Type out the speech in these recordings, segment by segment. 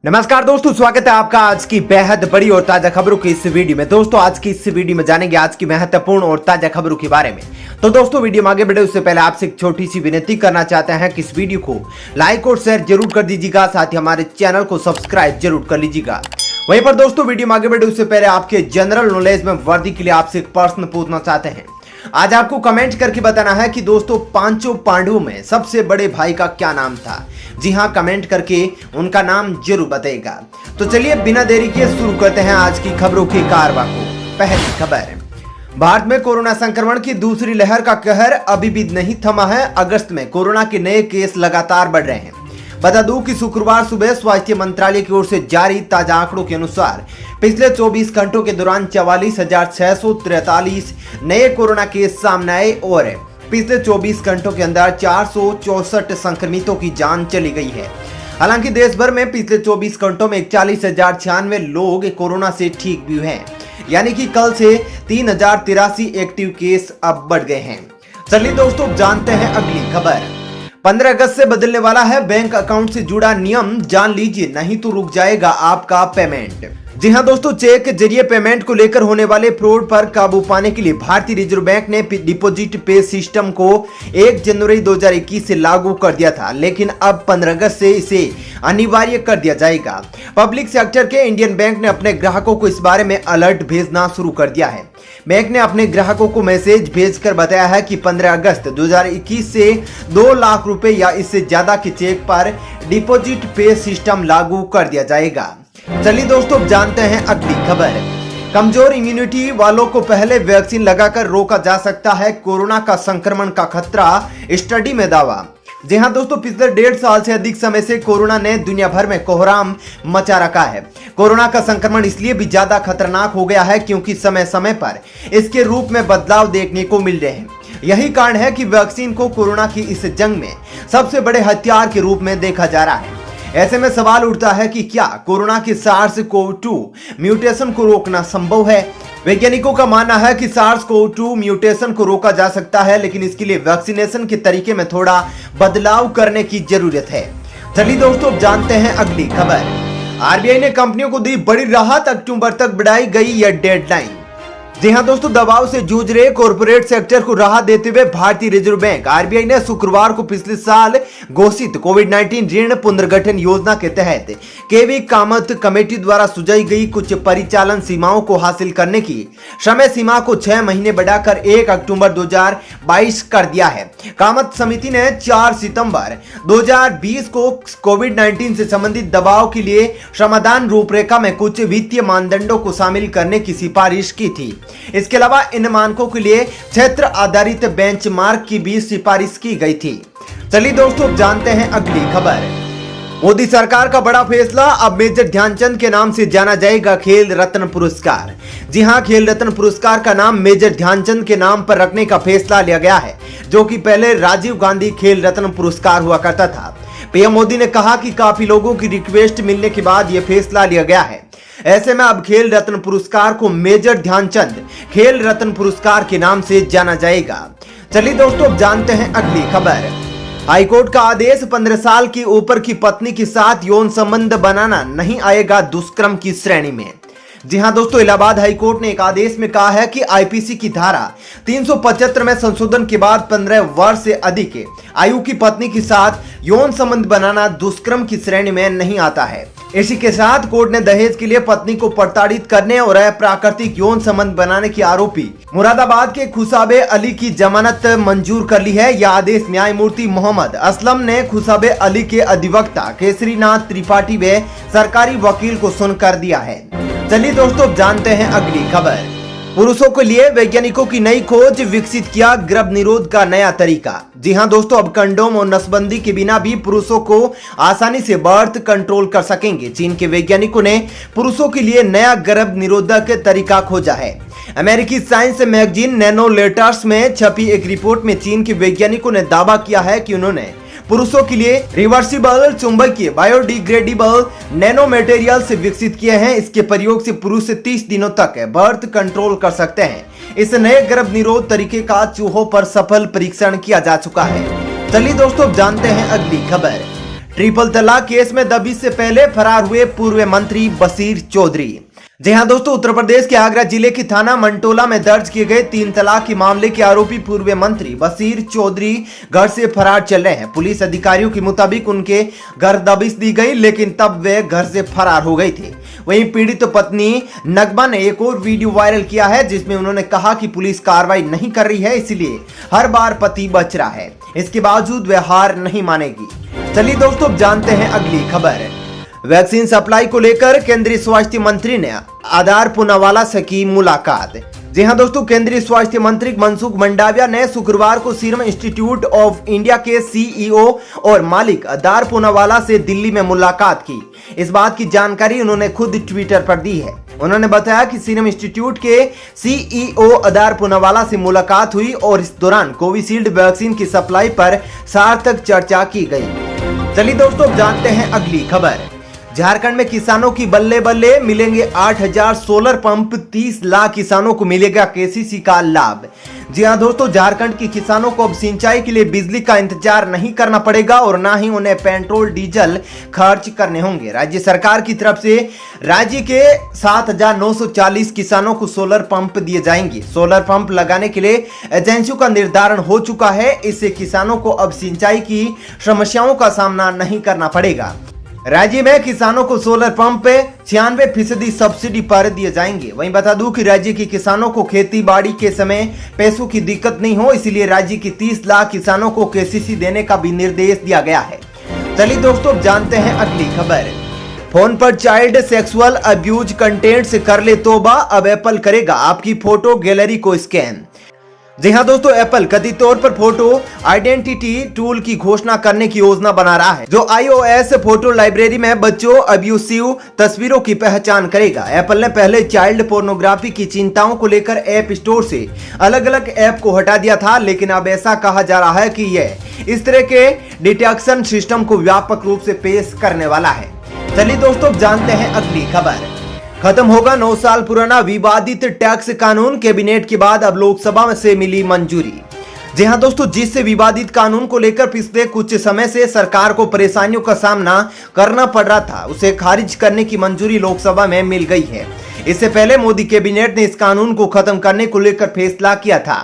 नमस्कार दोस्तों, स्वागत है आपका आज की बेहद बड़ी और ताजा खबरों की इस वीडियो में। दोस्तों आज की इस वीडियो में जानेंगे आज की महत्वपूर्ण और ताजा खबरों के बारे में। तो दोस्तों वीडियो में आगे बढ़े उससे पहले आपसे एक छोटी सी विनती करना चाहते हैं कि इस वीडियो को लाइक और शेयर जरूर कर दीजिएगा, साथ ही हमारे चैनल को सब्सक्राइब जरूर कर लीजिएगा। वहीं पर दोस्तों वीडियो में आगे बढ़े उससे पहले आपके जनरल नॉलेज में वृद्धि के लिए आपसे एक प्रश्न पूछना चाहते हैं। आज आपको कमेंट करके बताना है कि दोस्तों पांचों पांडवों में सबसे बड़े भाई का क्या नाम था। जी हां, कमेंट करके उनका नाम जरूर बताइएगा। तो चलिए बिना देरी किए शुरू करते हैं आज की खबरों की कारवां को। पहली खबर, भारत में कोरोना संक्रमण की दूसरी लहर का कहर अभी भी नहीं थमा है। अगस्त में कोरोना के नए केस लगातार बढ़ रहे हैं। बता दूं कि शुक्रवार सुबह स्वास्थ्य मंत्रालय की ओर से जारी ताजा आंकड़ों के अनुसार पिछले 24 घंटों के दौरान 44,643 नए कोरोना केस सामने आए और पिछले 24 घंटों के अंदर 464 संक्रमितों की जान चली गई है। हालांकि देश भर में पिछले 24 घंटों में 41,096 लोग कोरोना से ठीक भी हुए हैं, यानी कि कल से 3,083 एक्टिव केस अब बढ़ गए हैं। चलिए दोस्तों जानते हैं अगली खबर। 15 अगस्त से बदलने वाला है बैंक अकाउंट से जुड़ा नियम, जान लीजिए नहीं तो रुक जाएगा आपका पेमेंट। जी हां दोस्तों, चेक के जरिए पेमेंट को लेकर होने वाले फ्रॉड पर काबू पाने के लिए भारतीय रिजर्व बैंक ने डिपॉजिट पे सिस्टम को 1 जनवरी 2021 से लागू कर दिया था, लेकिन अब 15 अगस्त से इसे अनिवार्य कर दिया जाएगा। पब्लिक सेक्टर के इंडियन बैंक ने अपने ग्राहकों को इस बारे में अलर्ट भेजना शुरू कर दिया है। बैंक ने अपने ग्राहकों को मैसेज भेजकर बताया है कि 15 अगस्त 2021 से 2 लाख रुपए या इससे ज्यादा के चेक पर डिपॉजिट पे सिस्टम लागू कर दिया जाएगा। चलिए दोस्तों जानते हैं अगली खबर। कमजोर इम्यूनिटी वालों को पहले वैक्सीन लगाकर रोका जा सकता है कोरोना का संक्रमण का खतरा, स्टडी में दावा। जी हां दोस्तों, पिछले 1.5 साल से अधिक समय से कोरोना ने दुनिया भर में कोहराम मचा रखा है। कोरोना का संक्रमण इसलिए भी ज्यादा खतरनाक हो गया है क्योंकि समय समय पर इसके रूप में बदलाव देखने को मिल रहे हैं। यही कारण है कि वैक्सीन को कोरोना की इस जंग में सबसे बड़े हथियार के रूप में देखा जा रहा है। ऐसे में सवाल उठता है कि क्या कोरोना के SARS-CoV-2 म्यूटेशन को रोकना संभव है। वैज्ञानिकों का मानना है कि SARS-CoV-2 म्यूटेशन को रोका जा सकता है, लेकिन इसके लिए वैक्सीनेशन के तरीके में थोड़ा बदलाव करने की जरूरत है। चलिए दोस्तों जानते हैं अगली खबर। आरबीआई ने कंपनियों को दी बड़ी राहत, अक्टूबर तक बढ़ाई गई यह डेडलाइन। जी हां दोस्तों, दबाव से जूझ रहे कॉर्पोरेट सेक्टर को राहत देते हुए भारतीय रिजर्व बैंक आरबीआई ने शुक्रवार को पिछले साल घोषित कोविड-19 ऋण पुनर्गठन योजना के तहत केवी कामत कमेटी द्वारा सुझाई गई कुछ परिचालन सीमाओं को हासिल करने की समय सीमा को 6 महीने बढ़ाकर 1 अक्टूबर 2022 कर दिया है। कामत समिति ने 4 सितंबर 2020 को कोविड-19 से संबंधित दबाव के लिए समाधान रूपरेखा में कुछ वित्तीय मानदंडों को शामिल करने की सिफारिश की थी। इसके अलावा इन मानकों के लिए क्षेत्र आधारित बेंचमार्क की भी सिफारिश की गई थी। चलिए दोस्तों जानते हैं अगली खबर। मोदी सरकार का बड़ा फैसला, अब मेजर ध्यानचंद के नाम से जाना जाएगा खेल रत्न पुरस्कार। जी हां, खेल रत्न पुरस्कार का नाम मेजर ध्यानचंद के नाम पर रखने का फैसला लिया गया है, जो कि पहले राजीव गांधी खेल रत्न पुरस्कार हुआ करता था। पीएम मोदी ने कहा कि काफी लोगों की रिक्वेस्ट मिलने के बाद यह फैसला लिया गया है। ऐसे में अब खेल रत्न पुरस्कार को मेजर ध्यानचंद खेल रत्न पुरस्कार के नाम से जाना जाएगा। चलिए दोस्तों जानते हैं अगली खबर। हाईकोर्ट का आदेश, 15 साल की ऊपर की पत्नी के साथ यौन संबंध बनाना नहीं आएगा दुष्कर्म की श्रेणी में। जी हां दोस्तों, इलाहाबाद हाईकोर्ट ने एक आदेश में कहा है कि आईपीसी की धारा 375 में संशोधन के बाद 15 वर्ष से अधिक आयु की पत्नी के साथ यौन संबंध बनाना दुष्कर्म की श्रेणी में नहीं आता है। इसी के साथ कोर्ट ने दहेज के लिए पत्नी को प्रताड़ित करने और अप्राकृतिक यौन संबंध बनाने के आरोपी मुरादाबाद के खुशाबे अली की जमानत मंजूर कर ली है। यह आदेश न्यायमूर्ति मोहम्मद असलम ने खुशाबे अली के अधिवक्ता केसरीनाथ त्रिपाठी व सरकारी वकील को सुनकर दिया है। चलिए दोस्तों जानते हैं अगली खबर। पुरुषों के लिए वैज्ञानिकों की नई खोज, विकसित किया गर्भ निरोध का नया तरीका। जी हां दोस्तों, अब कंडोम और नसबंदी के बिना भी पुरुषों को आसानी से बर्थ कंट्रोल कर सकेंगे। चीन के वैज्ञानिकों ने पुरुषों के लिए नया गर्भ निरोधक तरीका खोजा है। अमेरिकी साइंस मैगजीन नैनो लेटर्स में छपी एक रिपोर्ट में चीन के वैज्ञानिकों ने दावा किया है कि उन्होंने पुरुषों के लिए रिवर्सिबल चुंबकीय बायोडिग्रेडेबल नैनो मटेरियल से विकसित किए हैं। इसके प्रयोग से पुरुष 30 दिनों तक बर्थ कंट्रोल कर सकते हैं। इस नए गर्भ निरोध तरीके का चूहों पर सफल परीक्षण किया जा चुका है। चलिए दोस्तों जानते हैं अगली खबर। ट्रिपल तलाक केस में दबिश से पहले फरार हुए पूर्व मंत्री बशीर चौधरी। जी हां दोस्तों, उत्तर प्रदेश के आगरा जिले की थाना मंटोला में दर्ज किए गए 3 तलाक के मामले के आरोपी पूर्व मंत्री बशीर चौधरी घर से फरार चल रहे हैं। पुलिस अधिकारियों के मुताबिक उनके घर दबिश दी गई, लेकिन तब वे घर से फरार हो गए थे। वहीं पीड़ित पत्नी नगमा ने एक और वीडियो वायरल किया है, जिसमें उन्होंने कहा कि पुलिस कार्रवाई नहीं कर रही है, इसलिए हर बार पति बच रहा है, इसके बावजूद वे हार नहीं मानेगी। चलिए दोस्तों, जानते हैं अगली खबर। वैक्सीन सप्लाई को लेकर केंद्रीय स्वास्थ्य मंत्री ने आधार पूनावाला से की मुलाकात। जी हां दोस्तों, केंद्रीय स्वास्थ्य मंत्री मनसुख मंडाविया ने शुक्रवार को सीरम इंस्टीट्यूट ऑफ इंडिया के सीईओ और मालिक आधार पूनावाला से दिल्ली में मुलाकात की। इस बात की जानकारी उन्होंने खुद ट्विटर पर दी है। उन्होंने बताया कि सीरम इंस्टीट्यूट के सीईओ आधार पूनावाला से मुलाकात हुई और इस दौरान कोविशील्ड वैक्सीन की सप्लाई पर सार्थक चर्चा की गई। चलिए दोस्तों, जानते हैं अगली खबर। झारखंड में किसानों की बल्ले बल्ले, मिलेंगे 8000 सोलर पंप, 30 लाख किसानों को मिलेगा केसीसी का लाभ। जी हां दोस्तों, झारखंड के किसानों को अब सिंचाई के लिए बिजली का इंतजार नहीं करना पड़ेगा और ना ही उन्हें पेट्रोल डीजल खर्च करने होंगे। राज्य सरकार की तरफ से राज्य के 7940 किसानों को सोलर पंप दिए जाएंगे। सोलर पंप लगाने के लिए एजेंसियों का निर्धारण हो चुका है। इससे किसानों को अब सिंचाई की समस्याओं का सामना नहीं करना पड़ेगा। राज्य में किसानों को सोलर पंप पे 96% सब्सिडी पर दिए जाएंगे। वहीं बता दूं कि राज्य के किसानों को खेती बाड़ी के समय पैसों की दिक्कत नहीं हो, इसलिए राज्य के 30 लाख किसानों को केसीसी देने का भी निर्देश दिया गया है। चलिए दोस्तों, जानते हैं अगली खबर। फोन पर चाइल्ड सेक्सुअल अब्यूज कंटेंट से कर ले तौबा, अब एप्पल करेगा आपकी फोटो गैलरी को स्कैन। जी हां दोस्तों, एप्पल कथित तौर पर फोटो आइडेंटिटी टूल की घोषणा करने की योजना बना रहा है, जो iOS फोटो लाइब्रेरी में बच्चों अब्यूसिव तस्वीरों की पहचान करेगा। एप्पल ने पहले चाइल्ड पोर्नोग्राफी की चिंताओं को लेकर ऐप स्टोर से अलग अलग ऐप को हटा दिया था, लेकिन अब ऐसा कहा जा रहा है कि यह इस तरह के डिटेक्शन सिस्टम को व्यापक रूप से पेश करने वाला है। चलिए दोस्तों, जानते हैं अगली खबर। खत्म होगा 9 साल पुराना विवादित टैक्स कानून, कैबिनेट के बाद अब लोकसभा से मिली मंजूरी। जी हां दोस्तों, जिस विवादित कानून को लेकर पिछले कुछ समय से सरकार को परेशानियों का सामना करना पड़ रहा था, उसे खारिज करने की मंजूरी लोकसभा में मिल गई है। इससे पहले मोदी कैबिनेट ने इस कानून को खत्म करने को लेकर फैसला किया था,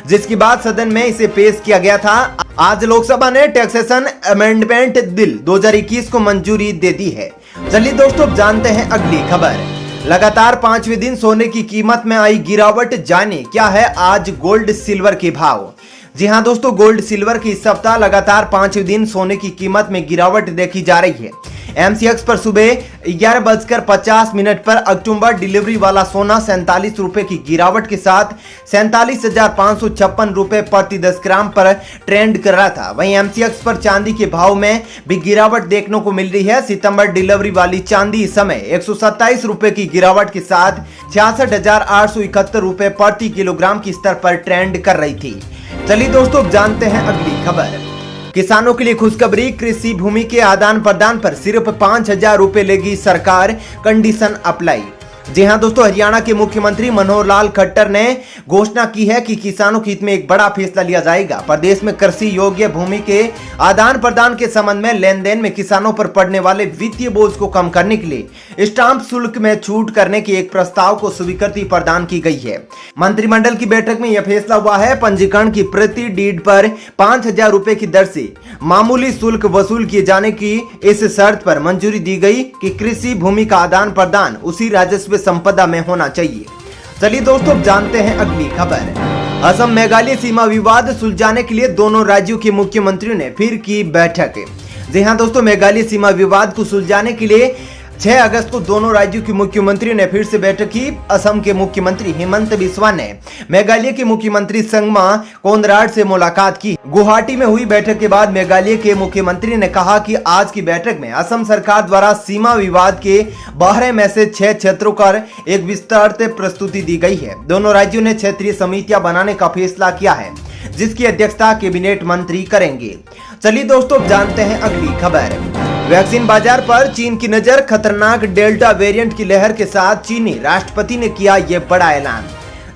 जिसके बाद सदन में इसे पेश किया गया था। आज लोकसभा ने टैक्सेशन अमेंडमेंट बिल 2021 को मंजूरी दे दी है। चलिए दोस्तों, जानते हैं अगली खबर। लगातार 5वें दिन सोने की कीमत में आई गिरावट, जाने क्या है आज गोल्ड सिल्वर के भाव। जी हां दोस्तों, गोल्ड सिल्वर की इस सप्ताह लगातार 5वें दिन सोने की कीमत में गिरावट देखी जा रही है। MCX पर सुबह 11:50 पर अक्टूबर डिलीवरी वाला सोना 47 रुपए की गिरावट के साथ 47,556 रुपए प्रति 10 ग्राम पर ट्रेंड कर रहा था। वहीं MCX पर चांदी के भाव में भी गिरावट देखने को मिल रही है। सितंबर डिलीवरी वाली चांदी इस समय 127 रुपए की गिरावट के साथ 66,871 रुपए प्रति किलोग्राम की स्तर पर ट्रेंड कर रही थी। चलिए दोस्तों, जानते हैं अगली खबर। किसानों के लिए खुशखबरी, कृषि भूमि के आदान प्रदान पर सिर्फ 5,000 रुपए लेगी सरकार, कंडीशन अप्लाई। जी हां दोस्तों, हरियाणा के मुख्यमंत्री मनोहर लाल खट्टर ने घोषणा की है कि किसानों के हित में एक बड़ा फैसला लिया जाएगा। प्रदेश में कृषि योग्य भूमि के आदान प्रदान के संबंध में लेन देन में किसानों पर पड़ने वाले वित्तीय बोझ को कम करने के लिए स्टाम्प शुल्क में छूट करने के एक प्रस्ताव को स्वीकृति प्रदान की गई है। मंत्रिमंडल की बैठक में यह फैसला हुआ है। पंजीकरण की प्रति डीड पर 5,000 रुपए की दर से मामूली शुल्क वसूल किए जाने की इस शर्त पर मंजूरी दी गई कि कृषि भूमि का आदान प्रदान उसी राजस्व संपदा में होना चाहिए। चलिए दोस्तों, जानते हैं अगली खबर। असम मेघालय सीमा विवाद सुलझाने के लिए दोनों राज्यों के मुख्यमंत्रियों ने फिर की बैठक। जी हां दोस्तों, मेघालय सीमा विवाद को सुलझाने के लिए 6 अगस्त को दोनों राज्यों के मुख्यमंत्रियों ने फिर से बैठक की। असम के मुख्यमंत्री हेमंत बिस्वा ने मेघालय के मुख्यमंत्री संगमा कोनराड से मुलाकात की। गुवाहाटी में हुई बैठक के बाद मेघालय के मुख्यमंत्री ने कहा कि आज की बैठक में असम सरकार द्वारा सीमा विवाद के 12 में से 6 क्षेत्रों पर एक विस्तृत प्रस्तुति दी गई है। दोनों राज्यों ने क्षेत्रीय समितियां बनाने का फैसला किया है, जिसकी अध्यक्षता कैबिनेट मंत्री करेंगे। चलिए दोस्तों, जानते हैं अगली खबर। वैक्सीन बाजार पर चीन की नजर, खतरनाक डेल्टा वेरिएंट की लहर के साथ चीनी राष्ट्रपति ने किया यह बड़ा ऐलान।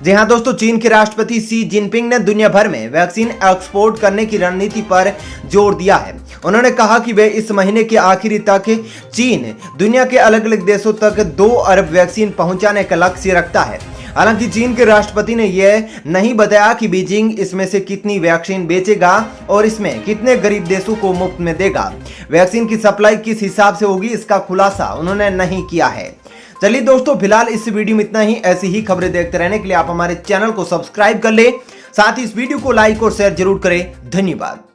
जी हां दोस्तों, चीन के राष्ट्रपति शी जिनपिंग ने दुनिया भर में वैक्सीन एक्सपोर्ट करने की रणनीति पर जोर दिया है। उन्होंने कहा कि वे इस महीने के आखिरी तक चीन दुनिया के अलग अलग देशों तक 2 अरब वैक्सीन पहुंचाने का लक्ष्य रखता है। हालांकि चीन के राष्ट्रपति ने यह नहीं बताया कि बीजिंग इसमें से कितनी वैक्सीन बेचेगा और इसमें कितने गरीब देशों को मुफ्त में देगा। वैक्सीन की सप्लाई किस हिसाब से होगी, इसका खुलासा उन्होंने नहीं किया है। चलिए दोस्तों, फिलहाल इस वीडियो में इतना ही। ऐसी ही खबरें देखते रहने के लिए आप हमारे चैनल को सब्सक्राइब कर ले, साथ ही इस वीडियो को लाइक और शेयर जरूर करें। धन्यवाद।